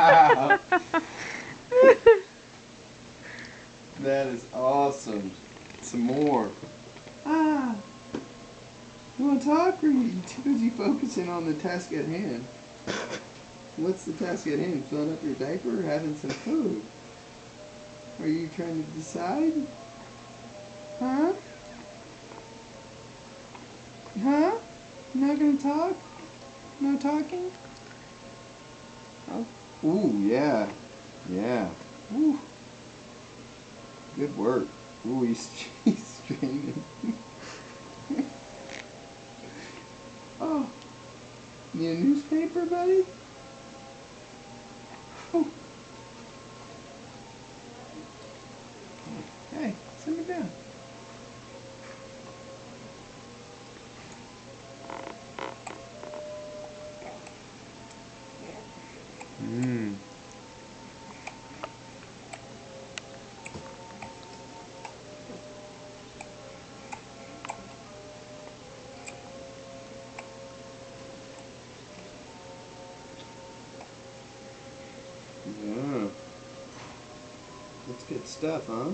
Wow. That is awesome. Some more. Ah. You want to talk, or are you too busy focusing on the task at hand? What's the task at hand? Filling up your diaper or having some food? Are you trying to decide? Huh? Huh? Not gonna talk? No talking? Oh. Ooh, yeah. Yeah. Ooh. Good work. Ooh, he's straining. Oh. Need a newspaper, buddy? Oh. Hey, send me down. Mmm. Yeah. That's good stuff, huh?